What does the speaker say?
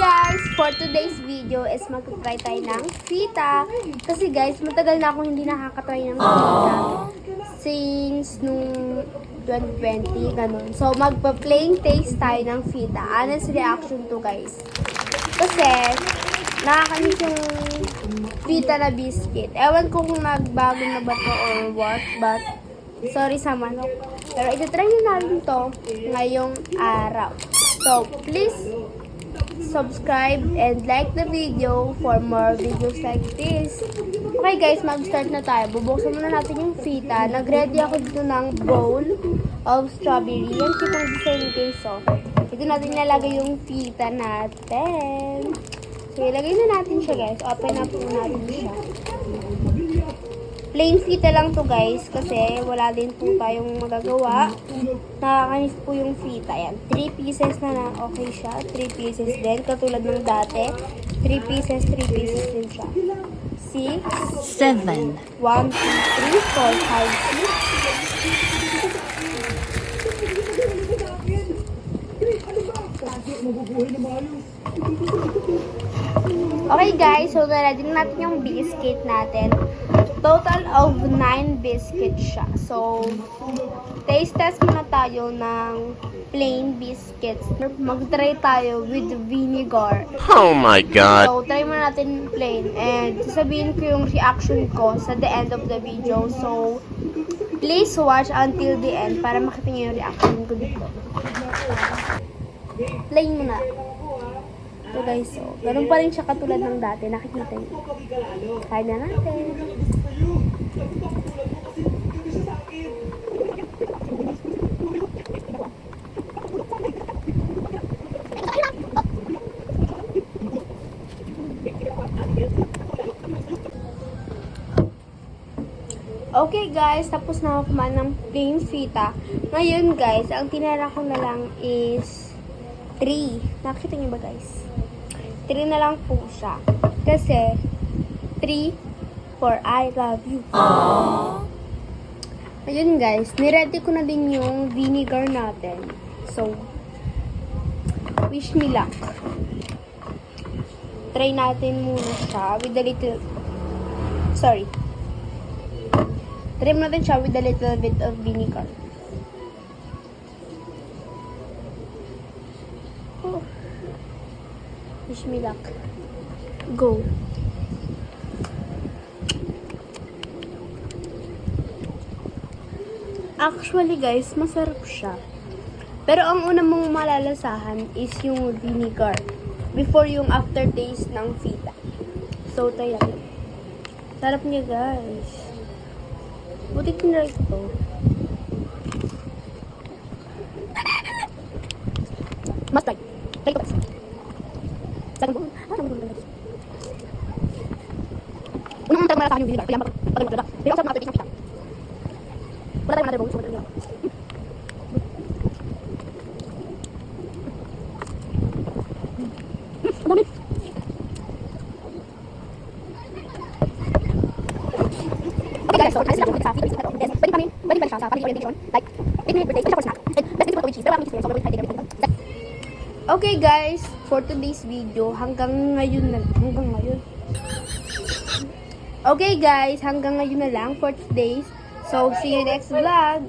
guys! For today's video is mag-try tayo ng fita. Kasi guys, matagal na akong hindi nakakatry ng fita. Since nung 2020, ganun. So, magpa-plain taste tayo ng fita. Honest reaction to guys. Kasi, nakakamiss yung fita na biscuit. Ewan ko kung nagbago na ba to or what, but sorry sa manok. Pero ito-try na natin to ngayong araw. So, please subscribe and like the video for more videos like this. Okay guys, mag-start na tayo. Bubuksan muna natin yung fita. Nag-ready ako dito ng bowl of strawberry. Yan kitang design guys. So, dito natin nalagay yung fita natin. So, ilagay na natin siya guys. Open up na natin siya. Plain fita lang to guys kasi wala din po tayong magagawa. Nakakamiss po yung fita. Ayan, 3 pieces na okay siya. 3 pieces din. Katulad ng dati. 3 pieces din siya. 6, 7, 1, 2, 3, 4, 5, 6. Okay guys, so na-ready na natin yung biscuit natin. Total of 9 biscuits siya. So, taste test muna tayo ng plain biscuits. Mag-try tayo with vinegar. Oh my God! So, try muna natin plain. And sasabihin ko yung reaction ko sa the end of the video. So, please watch until the end para makita niyo yung reaction ko dito. Plain muna. So guys, so, ganun pa rin siya katulad ng dati. Nakikita niyo. Kaya na natin. Okay guys, tapos na ako kumain ng plain fita. Ngayon guys, ang tinara ko na lang is 3. Nakita niyo ba guys? 3 na lang po siya. Kasi 3 for I love you. Aww. Ayun guys, niready ko na din yung vinegar natin. So, wish me luck. Try natin muna siya with a little... Sorry. Try natin siya with a little bit of vinegar. Oh. Wish me luck. Go. Actually guys, masarap siya. Pero ang una mong malalasahan is yung vinegar before yung aftertaste ng fita. So, tayo natin. Sarap niya guys. Buti tinry ko to. Must try. Try ko guys. Second bowl. Unang talagang malalasahan yung vinegar. Kaya mapagod talaga. Pero ang sarap na aftertaste ng fita. Wala tayong another bowl. So, wala tayong ang dami. Okay guys, so alis lang sa video na to. Then, pwede pa siya sa family orientation. Like, 8 minute birthday, isa for snack. And, best gift ko with cheese. Pero wala akong cheese. So, we're going to everything. Okay guys, for today's video, hanggang ngayon. Okay guys, hanggang ngayon na lang for today's. So, see you next vlog.